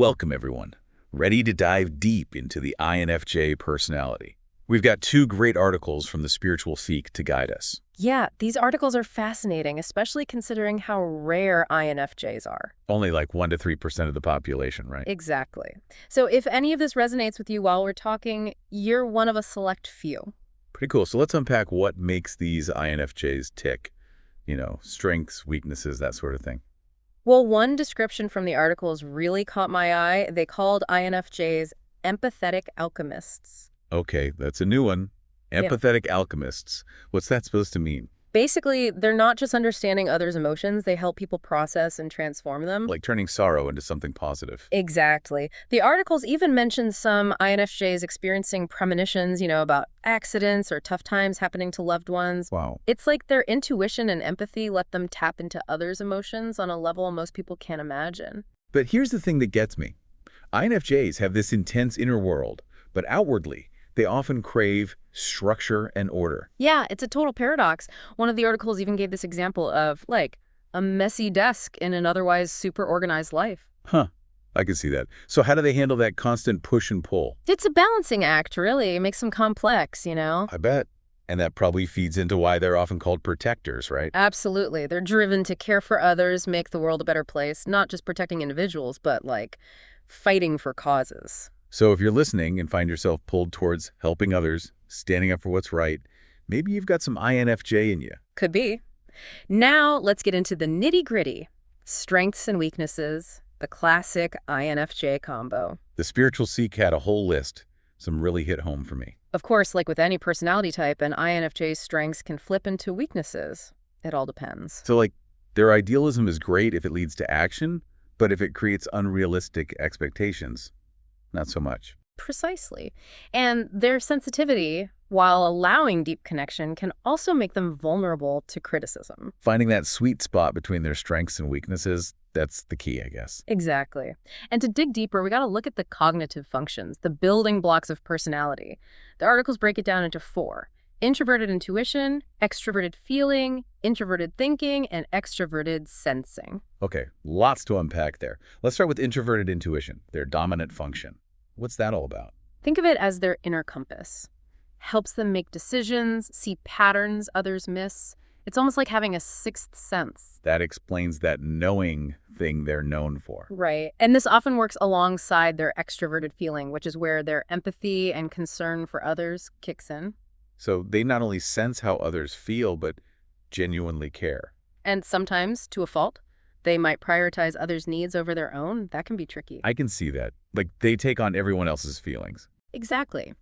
Welcome, everyone. Ready to dive deep into the INFJ personality? We've got two great articles from the Spiritual Seek to guide us. Yeah, these articles are fascinating, especially considering how rare INFJs are. Only like 1 to 3% of the population, right? Exactly. So if any of this resonates with you while we're talking, you're one of a select few. Pretty cool. So let's unpack what makes these INFJs tick. Strengths, weaknesses, that sort of thing. Well, one description from the articles really caught my eye. They called INFJs empathetic alchemists. Okay, that's a new one. Yeah. Empathetic alchemists. What's that supposed to mean? Basically, they're not just understanding others' emotions, they help people process and transform them. Like turning sorrow into something positive. Exactly. The articles even mentioned some INFJs experiencing premonitions, about accidents or tough times happening to loved ones. Wow. It's like their intuition and empathy let them tap into others' emotions on a level most people can't imagine. But here's the thing that gets me. INFJs have this intense inner world, but outwardly, they often crave structure and order. Yeah, it's a total paradox. One of the articles even gave this example of, like, a messy desk in an otherwise super organized life. Huh. I can see that. So how do they handle that constant push and pull? It's a balancing act, really. It makes them complex, I bet. And that probably feeds into why they're often called protectors, right? Absolutely. They're driven to care for others, make the world a better place, not just protecting individuals, but, like, fighting for causes. So if you're listening and find yourself pulled towards helping others, standing up for what's right, maybe you've got some INFJ in you. Could be. Now, let's get into the nitty-gritty. Strengths and weaknesses, the classic INFJ combo. The Spiritual Seek had a whole list. Some really hit home for me. Of course, like with any personality type, an INFJ's strengths can flip into weaknesses. It all depends. So, their idealism is great if it leads to action, but if it creates unrealistic expectations, not so much. Precisely. And their sensitivity, while allowing deep connection, can also make them vulnerable to criticism. Finding that sweet spot between their strengths and weaknesses, that's the key, I guess. Exactly. And to dig deeper, we got to look at the cognitive functions, the building blocks of personality. The articles break it down into 4. Introverted intuition, extroverted feeling, introverted thinking, and extroverted sensing. Okay, lots to unpack there. Let's start with introverted intuition, their dominant function. What's that all about? Think of it as their inner compass. Helps them make decisions, see patterns others miss. It's almost like having a sixth sense. That explains that knowing thing they're known for. Right. And this often works alongside their extroverted feeling, which is where their empathy and concern for others kicks in. So they not only sense how others feel, but genuinely care. And sometimes, to a fault, they might prioritize others' needs over their own. That can be tricky. I can see that. They take on everyone else's feelings. Exactly.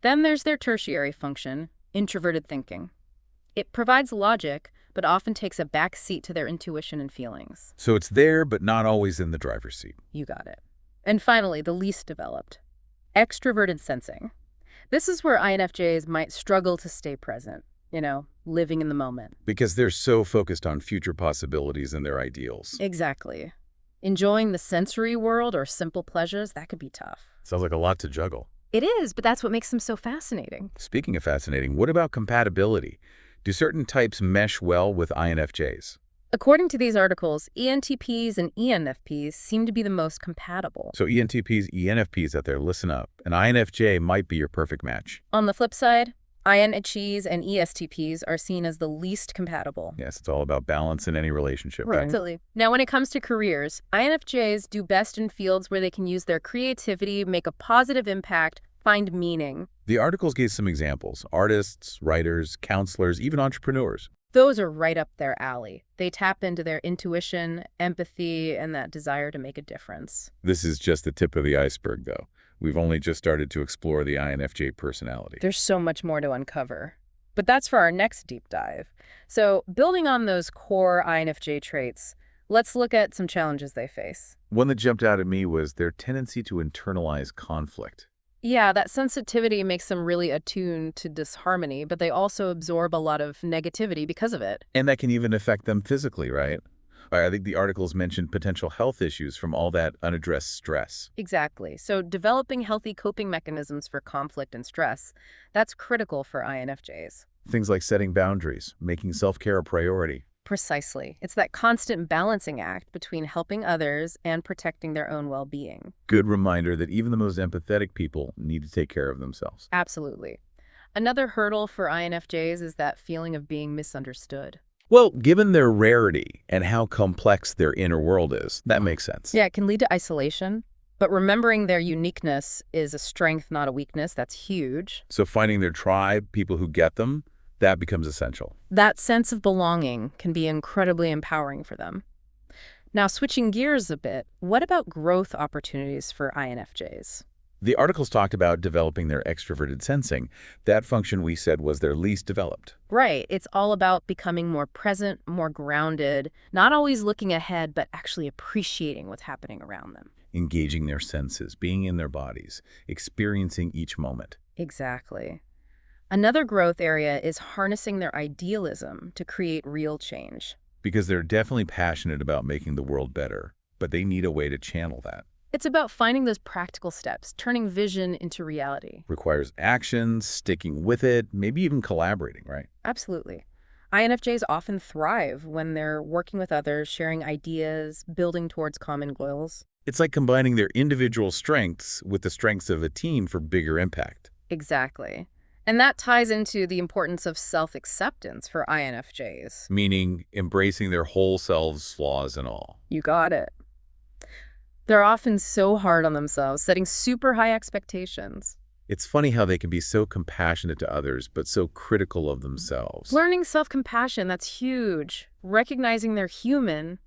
Then there's their tertiary function, introverted thinking. It provides logic, but often takes a back seat to their intuition and feelings. So it's there, but not always in the driver's seat. You got it. And finally, the least developed, extroverted sensing. This is where INFJs might struggle to stay present, living in the moment. Because they're so focused on future possibilities and their ideals. Exactly. Enjoying the sensory world or simple pleasures, that could be tough. Sounds like a lot to juggle. It is, but that's what makes them so fascinating. Speaking of fascinating, what about compatibility? Do certain types mesh well with INFJs? According to these articles, ENTPs and ENFPs seem to be the most compatible. So ENTPs, ENFPs out there, listen up. An INFJ might be your perfect match. On the flip side, INHEs and ESTPs are seen as the least compatible. Yes, it's all about balance in any relationship, Right. right? Absolutely. Now, when it comes to careers, INFJs do best in fields where they can use their creativity, make a positive impact, find meaning. The articles gave some examples. Artists, writers, counselors, even entrepreneurs. Those are right up their alley. They tap into their intuition, empathy, and that desire to make a difference. This is just the tip of the iceberg, though. We've only just started to explore the INFJ personality. There's so much more to uncover. But that's for our next deep dive. So, building on those core INFJ traits, let's look at some challenges they face. One that jumped out at me was their tendency to internalize conflict. Yeah, that sensitivity makes them really attuned to disharmony, but they also absorb a lot of negativity because of it. And that can even affect them physically, right? I think the articles mentioned potential health issues from all that unaddressed stress. Exactly. So developing healthy coping mechanisms for conflict and stress, that's critical for INFJs. Things like setting boundaries, making self-care a priority. Precisely. It's that constant balancing act between helping others and protecting their own well-being. Good reminder that even the most empathetic people need to take care of themselves. Absolutely. Another hurdle for INFJs is that feeling of being misunderstood. Well, given their rarity and how complex their inner world is, that makes sense. Yeah, it can lead to isolation, but remembering their uniqueness is a strength, not a weakness. That's huge. So finding their tribe, people who get them, that becomes essential. That sense of belonging can be incredibly empowering for them. Now, switching gears a bit, what about growth opportunities for INFJs? The articles talked about developing their extroverted sensing. That function we said was their least developed. Right. It's all about becoming more present, more grounded, not always looking ahead, but actually appreciating what's happening around them. Engaging their senses, being in their bodies, experiencing each moment. Exactly. Another growth area is harnessing their idealism to create real change. Because they're definitely passionate about making the world better, but they need a way to channel that. It's about finding those practical steps, turning vision into reality. Requires action, sticking with it, maybe even collaborating, right? Absolutely. INFJs often thrive when they're working with others, sharing ideas, building towards common goals. It's like combining their individual strengths with the strengths of a team for bigger impact. Exactly. And that ties into the importance of self-acceptance for INFJs. Meaning embracing their whole selves, flaws and all. You got it. They're often so hard on themselves, setting super high expectations. It's funny how they can be so compassionate to others, but so critical of themselves. Learning self-compassion, that's huge. Recognizing they're human,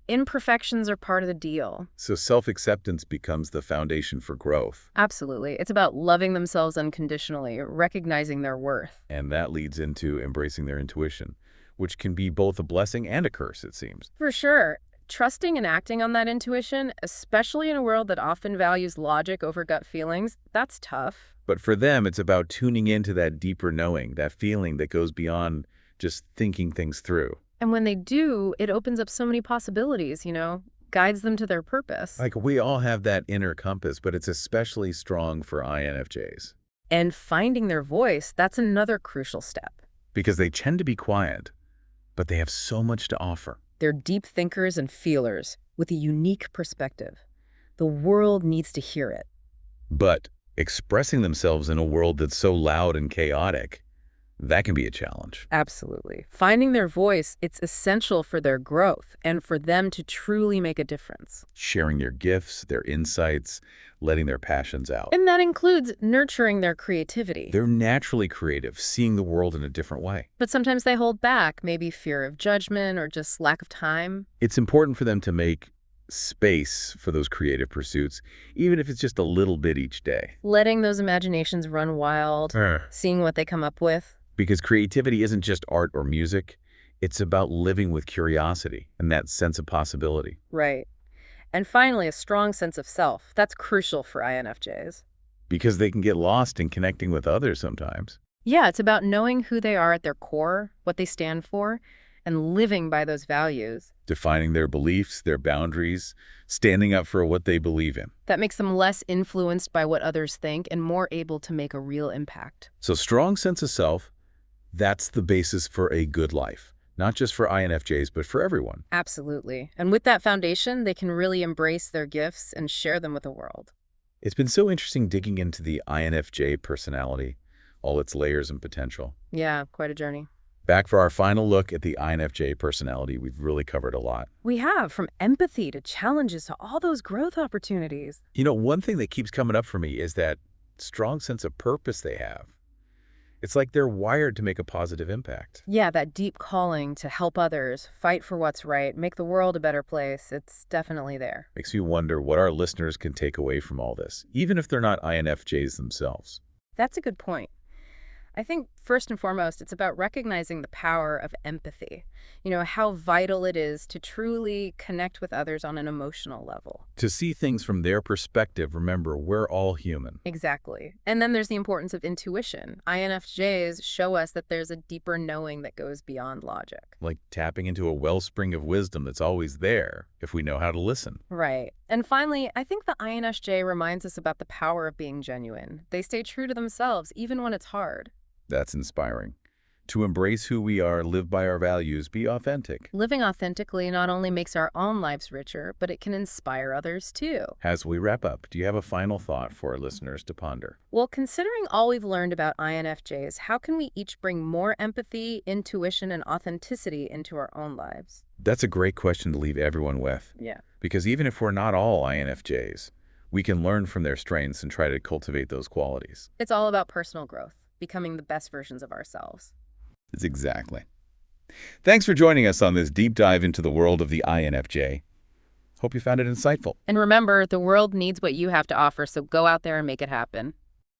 imperfections are part of the deal. So self-acceptance becomes the foundation for growth. Absolutely. It's about loving themselves unconditionally, recognizing their worth. And that leads into embracing their intuition, which can be both a blessing and a curse, it seems. For sure. Trusting and acting on that intuition, especially in a world that often values logic over gut feelings, that's tough. But for them, it's about tuning into that deeper knowing, that feeling that goes beyond just thinking things through. And when they do, it opens up so many possibilities, guides them to their purpose. Like we all have that inner compass, but it's especially strong for INFJs. And finding their voice, that's another crucial step. Because they tend to be quiet, but they have so much to offer. They're deep thinkers and feelers with a unique perspective. The world needs to hear it. But expressing themselves in a world that's so loud and chaotic, that can be a challenge. Absolutely. Finding their voice, it's essential for their growth and for them to truly make a difference. Sharing their gifts, their insights, letting their passions out. And that includes nurturing their creativity. They're naturally creative, seeing the world in a different way. But sometimes they hold back, maybe fear of judgment or just lack of time. It's important for them to make space for those creative pursuits, even if it's just a little bit each day. Letting those imaginations run wild, seeing what they come up with. Because creativity isn't just art or music, it's about living with curiosity and that sense of possibility. Right. And finally, a strong sense of self. That's crucial for INFJs. Because they can get lost in connecting with others sometimes. Yeah, it's about knowing who they are at their core, what they stand for, and living by those values. Defining their beliefs, their boundaries, standing up for what they believe in. That makes them less influenced by what others think and more able to make a real impact. So strong sense of self, that's the basis for a good life. Not just for INFJs, but for everyone. Absolutely. And with that foundation, they can really embrace their gifts and share them with the world. It's been so interesting digging into the INFJ personality, all its layers and potential. Yeah, quite a journey. Back for our final look at the INFJ personality, we've really covered a lot. We have, from empathy to challenges to all those growth opportunities. One thing that keeps coming up for me is that strong sense of purpose they have. It's like they're wired to make a positive impact. Yeah, that deep calling to help others, fight for what's right, make the world a better place, it's definitely there. Makes me wonder what our listeners can take away from all this, even if they're not INFJs themselves. That's a good point. I think first and foremost, it's about recognizing the power of empathy. How vital it is to truly connect with others on an emotional level. To see things from their perspective, remember, we're all human. Exactly. And then there's the importance of intuition. INFJs show us that there's a deeper knowing that goes beyond logic. Like tapping into a wellspring of wisdom that's always there if we know how to listen. Right. And finally, I think the INFJ reminds us about the power of being genuine. They stay true to themselves, even when it's hard. That's inspiring. To embrace who we are, live by our values, be authentic. Living authentically not only makes our own lives richer, but it can inspire others too. As we wrap up, do you have a final thought for our listeners to ponder? Well, considering all we've learned about INFJs, how can we each bring more empathy, intuition, and authenticity into our own lives? That's a great question to leave everyone with. Yeah. Because even if we're not all INFJs, we can learn from their strengths and try to cultivate those qualities. It's all about personal growth, becoming the best versions of ourselves. It's exactly. Thanks for joining us on this deep dive into the world of the INFJ. Hope you found it insightful. And remember, the world needs what you have to offer, so go out there and make it happen.